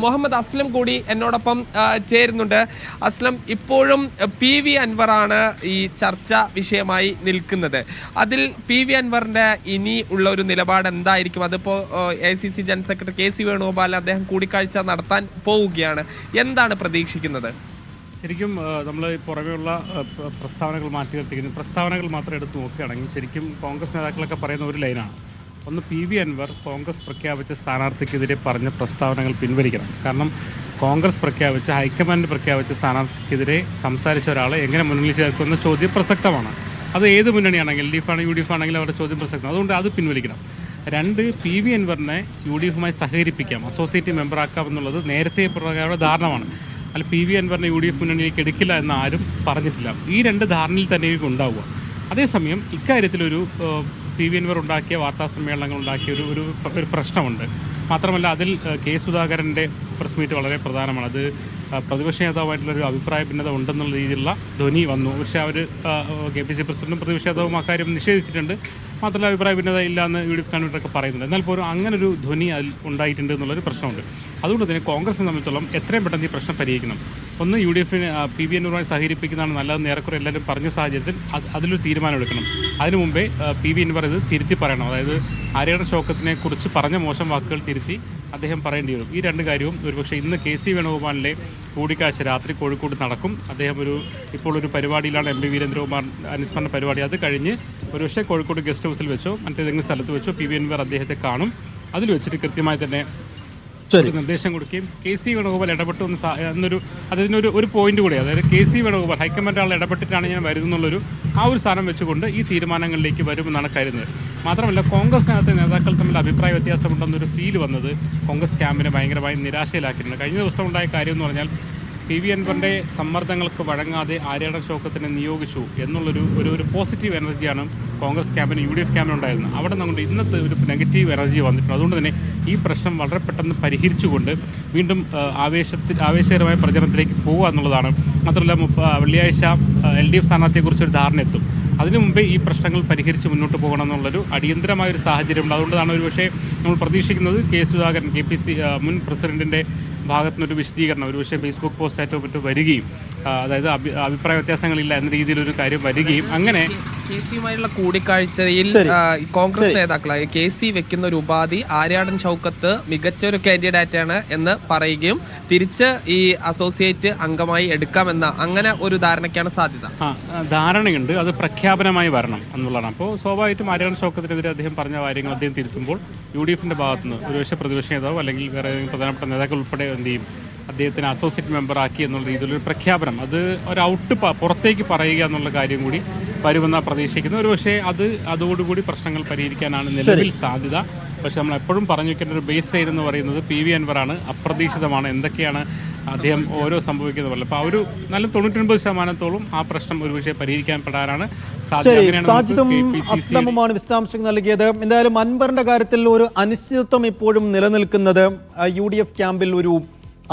മുഹമ്മദ് അസ്ലം കൂടി എന്നോടൊപ്പം ചേരുന്നുണ്ട്. അസ്ലം, ഇപ്പോഴും PV അൻവറാണ് ഈ ചർച്ച വിഷയമായി നിൽക്കുന്നത്. അതിൽ PV അൻവറിന്റെ ഇനി ഉള്ള ഒരു നിലപാട് എന്തായിരിക്കും? അതിപ്പോൾ AICC general secretary KC Venugopal അദ്ദേഹം കൂടിക്കാഴ്ച നടത്താൻ പോവുകയാണ്. എന്താണ് പ്രതീക്ഷിക്കുന്നത്? ശരിക്കും നമ്മൾ പുറമെയുള്ള പ്രസ്താവനകൾ മാറ്റി നിർത്തിക്കുന്നു. പ്രസ്താവനകൾ മാത്രം എടുത്ത് നോക്കുകയാണെങ്കിൽ ശരിക്കും കോൺഗ്രസ് നേതാക്കളൊക്കെ പറയുന്ന ഒരു ലൈനാണ്. ഒന്ന്, PV അൻവർ കോൺഗ്രസ് പ്രഖ്യാപിച്ച സ്ഥാനാർത്ഥിക്കെതിരെ പറഞ്ഞ പ്രസ്താവനകൾ പിൻവലിക്കണം. കാരണം കോൺഗ്രസ് പ്രഖ്യാപിച്ച, ഹൈക്കമാൻഡ് പ്രഖ്യാപിച്ച സ്ഥാനാർത്ഥിക്കെതിരെ സംസാരിച്ച ഒരാളെ എങ്ങനെ മുന്നിൽ ചേർക്കുന്ന ചോദ്യം പ്രസക്തമാണ്. അത് ഏത് മുന്നണിയാണെങ്കിൽ LDF ആണെങ്കിൽ UDF ആണെങ്കിലും അവരുടെ ചോദ്യം പ്രസക്തമാണ്. അതുകൊണ്ട് അത് പിൻവലിക്കണം. രണ്ട്, PV അൻവറിനെ UDFുമായി സഹകരിപ്പിക്കാം, അസോസിയേറ്റ് മെമ്പറാക്കാം എന്നുള്ളത് നേരത്തെ പ്രകാരമുള്ള ധാരണമാണ്. അല്ല, PV അൻവറിനെ UDF മുന്നണിയിലേക്ക് എടുക്കില്ല എന്ന് ആരും പറഞ്ഞിട്ടില്ല. ഈ രണ്ട് ധാരണയിൽ തന്നെ ഉണ്ടാവുക. അതേസമയം ഇക്കാര്യത്തിലൊരു PV അൻവർ ഉണ്ടാക്കിയ വാർത്താ സമ്മേളനങ്ങൾ ഉണ്ടാക്കിയ ഒരു പ്രശ്നമുണ്ട്. മാത്രമല്ല, അതിൽ K സുധാകരൻ്റെ പ്രസ് മീറ്റ് വളരെ പ്രധാനമാണ്. അത് പ്രതിപക്ഷ നേതാവായിട്ടുള്ളൊരു അഭിപ്രായ ഭിന്നത ഉണ്ടെന്നുള്ള രീതിയിലുള്ള ധ്വനി വന്നു. പക്ഷേ അവർ KPC പ്രസിഡന്റും പ്രതിപക്ഷ നേതാവും അക്കാര്യം നിഷേധിച്ചിട്ടുണ്ട്. മാത്രമല്ല, അഭിപ്രായ ഭിന്നത ഇല്ല എന്ന് UDF കൺവീനറൊക്കെ പറയുന്നുണ്ട്. എന്നാൽ പോലും അങ്ങനൊരു ധ്വനി അതിൽ ഉണ്ടായിട്ടുണ്ട് എന്നുള്ളൊരു പ്രശ്നമുണ്ട്. അതുകൊണ്ട് തന്നെ കോൺഗ്രസിനെ സംബന്ധിച്ചോളം എത്രയും പെട്ടെന്ന് ഈ പ്രശ്നം പരിഹരിക്കണം. ഒന്ന്, UDFിനെ PV അൻവറുമായി സഹകരിപ്പിക്കുന്നതാണ് നല്ലതെന്ന് ഏറെക്കുറെ എല്ലാവരും പറഞ്ഞ സാഹചര്യത്തിൽ അതിലൊരു തീരുമാനം എടുക്കണം. അതിനു മുമ്പേ PV അൻവർ ഇത് തിരുത്തി പറയണം. അതായത് ആര്യാടൻ ഷൗക്കത്തിനെ കുറിച്ച് പറഞ്ഞ മോശം വാക്കുകൾ തിരുത്തി അദ്ദേഹം പറയേണ്ടി വരും. ഈ രണ്ട് കാര്യവും ഒരുപക്ഷെ ഇന്ന് KC വേണുഗോപാലിൻ്റെ കൂടിക്കാഴ്ച രാത്രി കോഴിക്കോട് നടക്കും. അദ്ദേഹം ഇപ്പോൾ ഒരു പരിപാടിയിലാണ്, MP വീരേന്ദ്രകുമാർ അനുസ്മരണ പരിപാടി. അത് കഴിഞ്ഞ് ഒരുപക്ഷെ കോഴിക്കോട് ഗസ്റ്റ് ഹൗസിൽ വെച്ചോ മറ്റേതെങ്കിലും സ്ഥലത്ത് വെച്ചോ PV അൻവർ അദ്ദേഹത്തെ കാണും. അതിൽ വെച്ചിട്ട് കൃത്യമായി തന്നെ നിർദ്ദേശം കൊടുക്കുകയും KC വേണുഗോപാൽ ഇടപെട്ടു അതിനൊരു പോയിന്റ് കൂടി, അതായത് KC വേണുഗോപാൽ ഹൈക്കമാൻഡ് ആൾ ഇടപെട്ടിട്ടാണ് ഞാൻ വരുന്നുള്ളൊരു ഒരു സ്ഥാനം വെച്ചുകൊണ്ട് ഈ തീരുമാനങ്ങളിലേക്ക് വരുമെന്നാണ് കരുതുന്നത്. മാത്രമല്ല, കോൺഗ്രസിനകത്തെ നേതാക്കൾ തമ്മിൽ അഭിപ്രായ വ്യത്യാസമുണ്ടെന്നൊരു ഫീൽ വന്നത് കോൺഗ്രസ് ക്യാമ്പിനെ ഭയങ്കരമായി നിരാശയിലാക്കിയിട്ടുണ്ട്. കഴിഞ്ഞ ദിവസം ഉണ്ടായ കാര്യം എന്ന് പറഞ്ഞാൽ PV അൻവറിൻ്റെ സമ്മർദ്ദങ്ങൾക്ക് വഴങ്ങാതെ ആര്യാടൻ ഷൗക്കത്തിനെ നിയോഗിച്ചു എന്നുള്ളൊരു പോസിറ്റീവ് എനർജിയാണ് കോൺഗ്രസ് ക്യാമ്പിന് UDF ക്യാമ്പിനുണ്ടായിരുന്നത്. അവിടെ നിന്നുകൊണ്ട് ഇന്നത്തെ ഒരു നെഗറ്റീവ് എനർജി വന്നിട്ടുണ്ട്. അതുകൊണ്ട് തന്നെ ഈ പ്രശ്നം വളരെ പെട്ടെന്ന് പരിഹരിച്ചുകൊണ്ട് വീണ്ടും ആവേശകരമായ പ്രചരണത്തിലേക്ക് പോകുക എന്നുള്ളതാണ്. മാത്രമല്ല, വെള്ളിയാഴ്ച LDF സ്ഥാനാർത്ഥിയെക്കുറിച്ചൊരു ധാരണ എത്തും. അതിനു മുമ്പേ ഈ പ്രശ്നങ്ങൾ പരിഹരിച്ച് മുന്നോട്ട് പോകണം എന്നുള്ളൊരു അടിയന്തരമായൊരു സാഹചര്യമുണ്ട്. അതുകൊണ്ടാണ് ഒരുപക്ഷെ നമ്മൾ പ്രതീക്ഷിക്കുന്നത് K സുധാകരൻ KPC മുൻ പ്രസിഡന്റിൻ്റെ ഭാഗത്തുനിന്നൊരു വിശദീകരണം ഒരുപക്ഷെ ഫേസ്ബുക്ക് പോസ്റ്റായിട്ടോ മറ്റും വരികയും, അതായത് അഭിപ്രായ വ്യത്യാസങ്ങളില്ല എന്ന രീതിയിലൊരു കാര്യം വരികയും, അങ്ങനെ KCയുമായുള്ള കൂടിക്കാഴ്ചയിൽ കോൺഗ്രസ് നേതാക്കളായ KC വെക്കുന്ന ഒരു ഉപാധി ആര്യാടൻ ഷൗക്കത്ത് മികച്ച ഒരു കാൻഡിഡേറ്റാണ് എന്ന് പറയുകയും തിരിച്ച് ഈ അസോസിയേറ്റ് അംഗമായി എടുക്കാമെന്ന അങ്ങനെ ഒരു ധാരണയ്ക്കാണ് സാധ്യത. ധാരണയുണ്ട്, അത് പ്രഖ്യാപനമായി വരണം എന്നുള്ളതാണ്. അപ്പോൾ സ്വാഭാവികമായിട്ടും ആര്യാടൻ ഷൗക്കത്തിനെതിരെ അദ്ദേഹം പറഞ്ഞ കാര്യങ്ങൾ അദ്ദേഹം തിരുത്തുമ്പോൾ UDFിൻ്റെ ഭാഗത്തുനിന്ന് ഒരുപക്ഷെ പ്രതിപക്ഷ നേതാവ് അല്ലെങ്കിൽ വേറെ പ്രധാനപ്പെട്ട നേതാക്കൾ ഉൾപ്പെടെ എന്ത് ചെയ്യും, അദ്ദേഹത്തിന് അസോസിയേറ്റ് മെമ്പറാക്കി എന്നുള്ള രീതിയിലൊരു പ്രഖ്യാപനം, അത് ഒരു പുറത്തേക്ക് പറയുക എന്നുള്ള കാര്യം കൂടി വരുമെന്നാണ് പ്രതീക്ഷിക്കുന്നത്. ഒരുപക്ഷെ അതോടുകൂടി പ്രശ്നങ്ങൾ പരിഹരിക്കാനാണ് നിലവിൽ സാധ്യത. പക്ഷെ നമ്മൾ എപ്പോഴും പറഞ്ഞു വെക്കേണ്ട ഒരു ബേസ് ലൈൻ എന്ന് പറയുന്നത് PV അൻവറാണ്. അപ്രതീക്ഷിതമാണ് എന്തൊക്കെയാണ് അദ്ദേഹം സംഭവിക്കുന്നത് പോലെ. അപ്പോൾ ഒരു നല്ല 99% ആ പ്രശ്നം ഒരുപക്ഷെ പരിഹരിക്കാൻപ്പെടാനാണ് സാധ്യത. അസ്ലമുമാണ് വിശദാംശങ്ങൾ നൽകിയത്. എന്തായാലും അൻവറിന്റെ കാര്യത്തിൽ ഒരു അനിശ്ചിതത്വം ഇപ്പോഴും നിലനിൽക്കുന്നത് UDF ക്യാമ്പിൽ ഒരു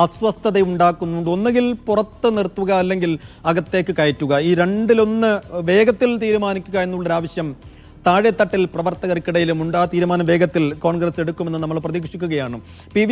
അസ്വസ്ഥത ഉണ്ടാക്കുന്നുണ്ട്. ഒന്നുകിൽ പുറത്ത് നിർത്തുക, അല്ലെങ്കിൽ അകത്തേക്ക് കയറ്റുക. ഈ രണ്ടിലൊന്ന് വേഗത്തിൽ തീരുമാനിക്കുക എന്നുള്ളൊരാവശ്യം താഴെത്തട്ടിൽ പ്രവർത്തകർക്കിടയിലും ഉണ്ട്. ആ തീരുമാനം വേഗത്തിൽ കോൺഗ്രസ് എടുക്കുമെന്ന് നമ്മൾ പ്രതീക്ഷിക്കുകയാണ്. PV